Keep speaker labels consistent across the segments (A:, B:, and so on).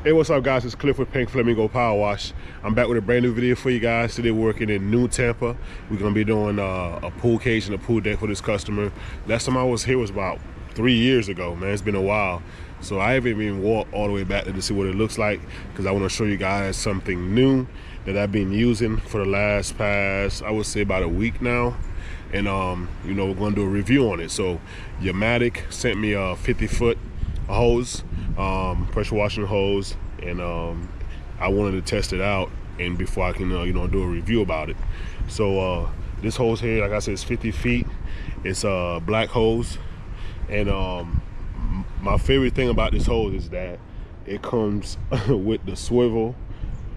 A: Hey, what's up guys, it's Cliff with Pink Flamingo Power Wash. I'm back with a brand new video for you guys. Today we're working in New Tampa. We're gonna be doing a pool cage and a pool deck for this customer. Last time I was here was about 3 years ago, man. It's been a while. So I haven't even walked all the way back there to see what it looks like, because I wanna show you guys something new that I've been using for the last I would say about a week now. And you know, we're gonna do a review on it. So Yamatic sent me a 50-foot hose, pressure washing hose, and I wanted to test it out and before I can you know, do a review about it. So this hose here, like I said, is 50 feet. It's a black hose, and my favorite thing about this hose is that it comes with the swivel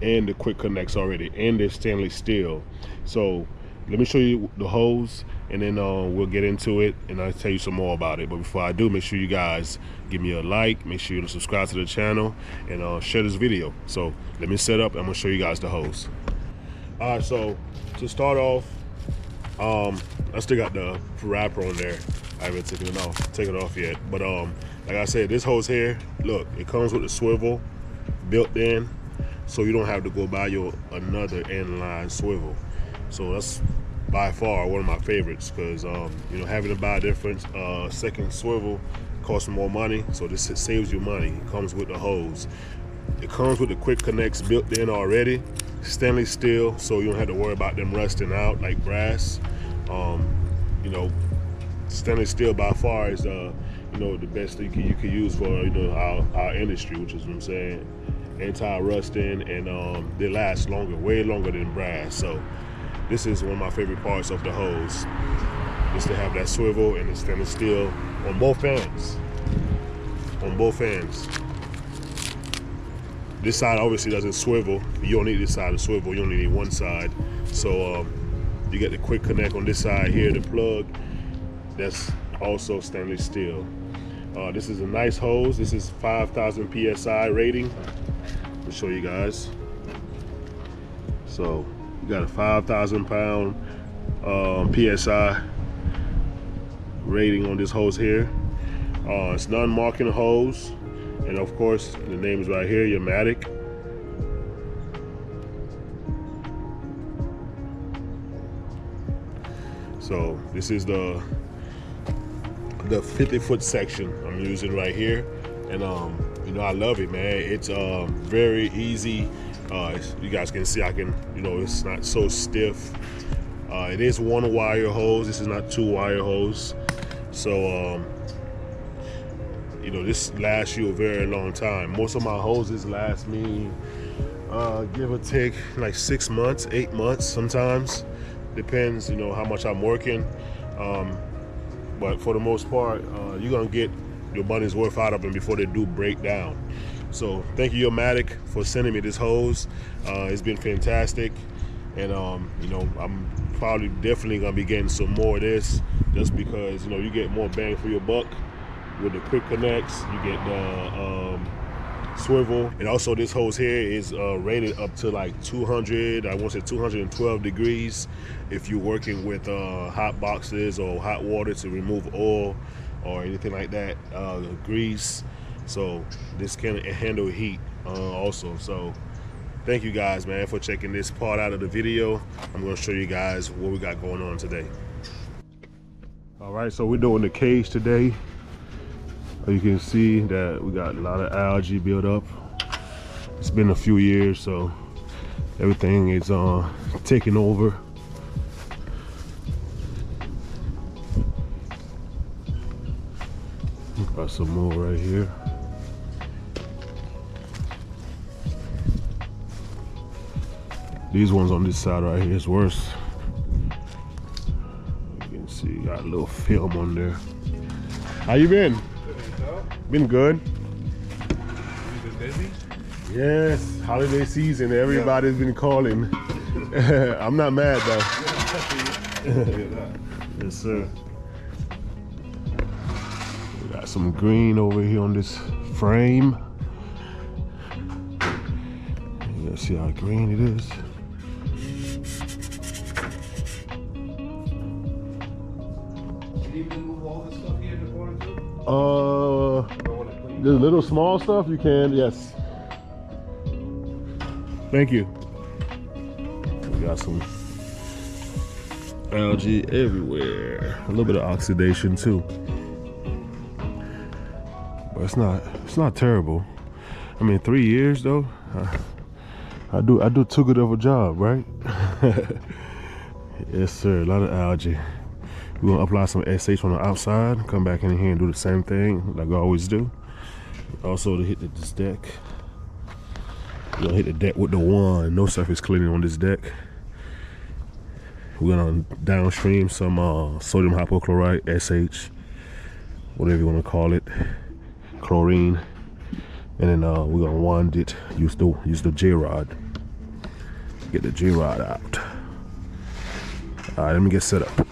A: and the quick connects already, and they're stainless steel. So let me show you the hose, and then we'll get into it and I'll tell you some more about it. But before I do, make sure you guys give me a like, make sure you subscribe to the channel, and share this video. So let me set up, I'm gonna show you guys the hose. All right, so to start off, I still got the wrapper on there. I haven't taken it off yet. But like I said, this hose here, look, it comes with a swivel built in, so you don't have to go buy your another inline swivel. So that's by far one of my favorites, because you know, having to buy a different second swivel costs more money. So this saves you money. It comes with the hose. It comes with the quick connects built in already, stainless steel, so you don't have to worry about them rusting out like brass. You know, stainless steel by far is you know, the best thing you can use for, you know, our industry, which is what I'm saying, anti-rusting, and they last longer, way longer than brass. So this is one of my favorite parts of the hose, is to have that swivel and the stainless steel on both ends. On both ends. This side obviously doesn't swivel. You don't need this side to swivel. You only need one side. So you get the quick connect on this side here, the plug. That's also stainless steel. This is a nice hose. This is 5,000 PSI rating. I'll show you guys. So you got a 5,000 pound PSI rating on this hose here. It's non-marking hose, and of course the name is right here, Yamatic. So this is the 50-foot section I'm using right here, and you know, I love it, man. It's very easy. You guys can see, I can, you know, it's not so stiff. It is one wire hose. This is not two wire hose. So you know, this lasts you a very long time. Most of my hoses last me give or take like 6 months, 8 months sometimes. Depends, you know, how much I'm working. But for the most part, you're gonna get your money's worth out of them before they do break down. So thank you, Yamatic, for sending me this hose. It's been fantastic, and you know, I'm probably definitely gonna be getting some more of this, just because, you know, you get more bang for your buck with the quick connects. You get the swivel, and also this hose here is rated up to like 200, I want to say 212 degrees if you're working with hot boxes or hot water to remove oil or anything like that, grease. So this can handle heat also. So thank you guys, man, for checking this part out of the video. I'm going to show you guys what we got going on today. All right, so we're doing the cage today. You can see that we got a lot of algae built up. It's been a few years, so everything is taking over. Got some more right here. These ones on this side right here is worse. You can see, got a little film on there. How you been? Been good.
B: You been busy?
A: Yes, holiday season. Everybody's been calling. I'm not mad though. Yes, sir. We got some green over here on this frame. You gotta see how green it is.
B: Can you move all the stuff here in the corner too?
A: The little small stuff you can, yes. Thank you. We got some algae everywhere. A little bit of oxidation too. But it's not terrible. I mean, 3 years though. I do too good of a job, right? Yes, sir. A lot of algae. We're gonna apply some SH on the outside. Come back in here and do the same thing like I always do. Also to hit this deck. We're gonna hit the deck with the wand. No surface cleaning on this deck. We're gonna downstream some sodium hypochlorite, SH, whatever you wanna call it, chlorine. And then we're gonna wand it, use the J-rod. Get the J-rod out. All right, let me get set up.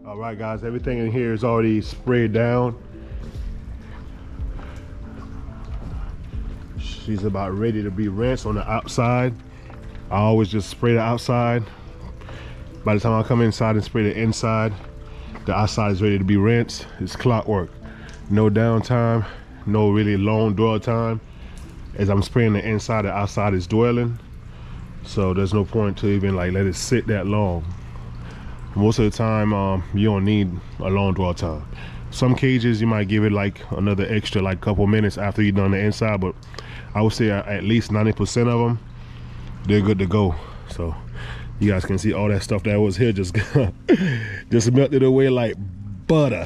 A: All right, guys, everything in here is already sprayed down. She's about ready to be rinsed on the outside. I always just spray the outside. By the time I come inside and spray the inside, the outside is ready to be rinsed. It's clockwork. No downtime, no really long dwell time. As I'm spraying the inside, the outside is dwelling. So there's no point to even like let it sit that long. Most of the time, you don't need a long dwell time. Some cages you might give it like another extra like couple minutes after you've done the inside, but I would say at least 90% of them, they're good to go. So you guys can see all that stuff that was here just just melted away like butter.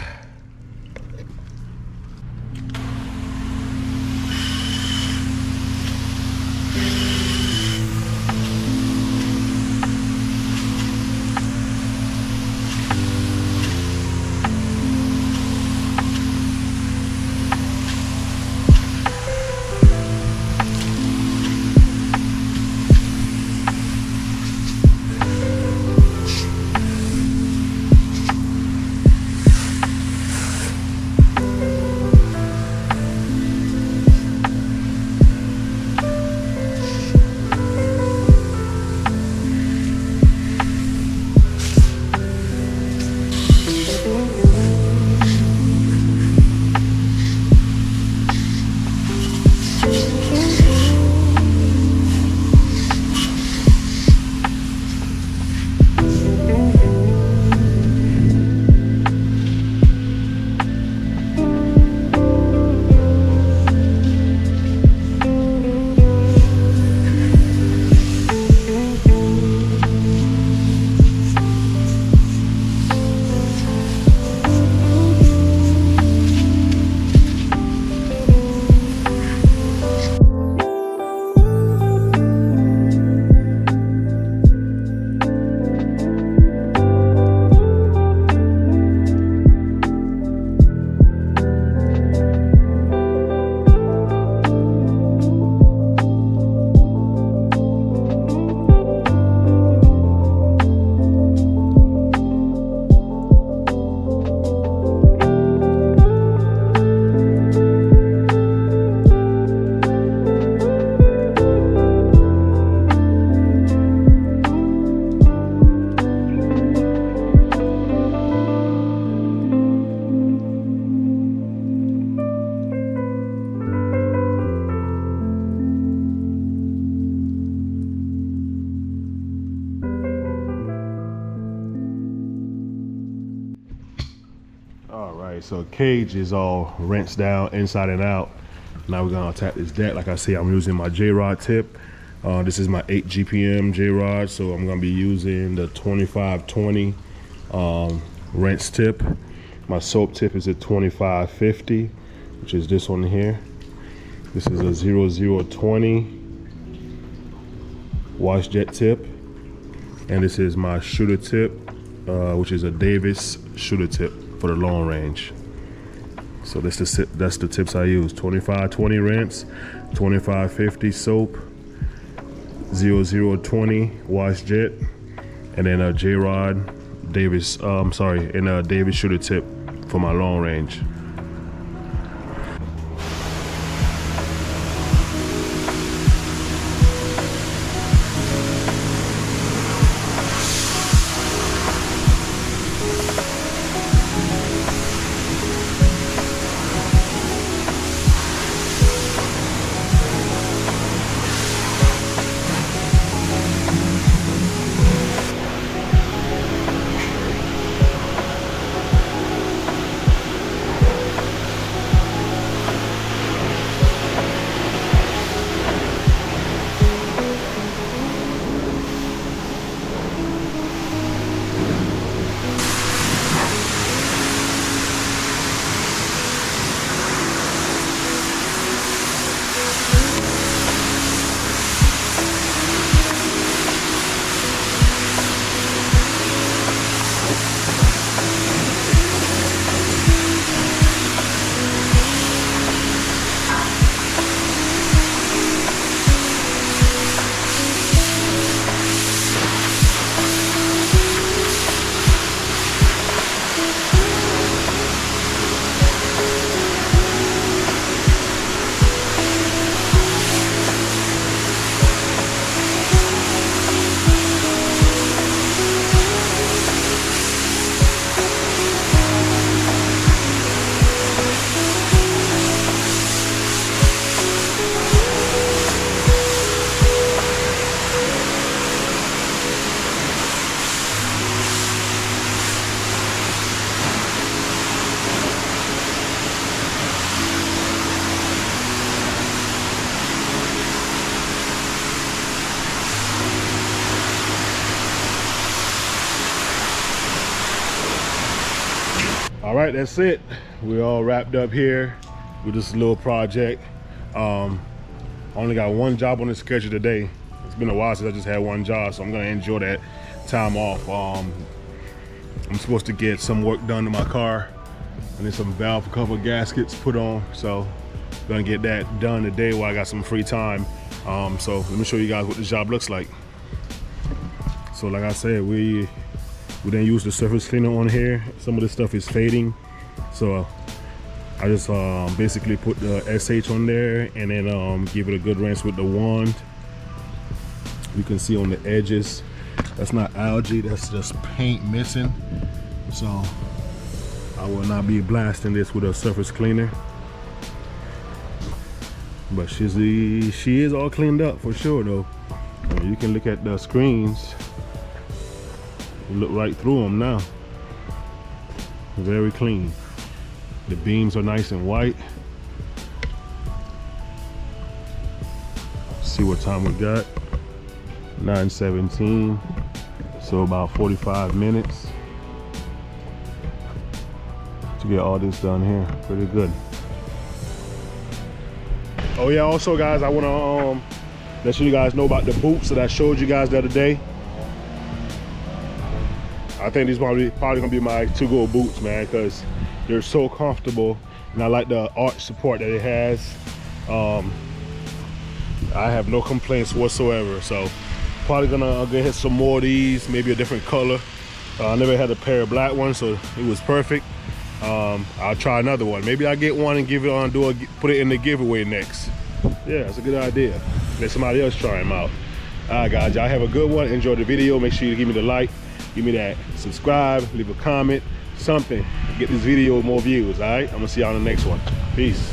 A: right, so cage is all rinsed down inside and out. Now we're gonna attack this deck. Like I say, I'm using my J-rod tip. This is my 8 GPM J-rod, so I'm gonna be using the 2520 rinse tip. My soap tip is a 2550, which is this one here. This is a 0020 wash jet tip, and this is my shooter tip, which is a Davis shooter tip for the long range. So that's the tips I use: 2520 rinse, 2550 soap, 0020 wash jet, and then a J-rod Davis, and a Davis shooter tip for my long range. All right, that's it. We're all wrapped up here with this little project. Only got one job on the schedule today. It's been a while since I just had one job, so I'm gonna enjoy that time off. I'm supposed to get some work done to my car, and then some valve cover gaskets put on. So gonna get that done today while I got some free time. So let me show you guys what this job looks like. So like I said, we didn't use the surface cleaner on here. Some of this stuff is fading, so I just basically put the SH on there and then give it a good rinse with the wand. You can see on the edges, that's not algae, that's just paint missing. So I will not be blasting this with a surface cleaner. But she is all cleaned up for sure though. I mean, you can look at the screens. Look right through them now. Very clean. The beams are nice and white. See what time we got. 9:17. So about 45 minutes to get all this done here. Pretty good. Oh yeah, also guys, I wanna let you guys know about the boots that I showed you guys the other day. I think these probably gonna be my to-go boots, man, because they're so comfortable, and I like the arch support that it has. I have no complaints whatsoever. So probably gonna get some more of these, maybe a different color. I never had a pair of black ones, so it was perfect. I'll try another one. Maybe I'll get one and give it on, put it in the giveaway next. Yeah, that's a good idea. Let somebody else try them out. All right, guys, y'all have a good one. Enjoy the video. Make sure you give me the like. Give me that subscribe, leave a comment, something. Get this video more views, all right? I'm gonna see y'all in the next one. Peace.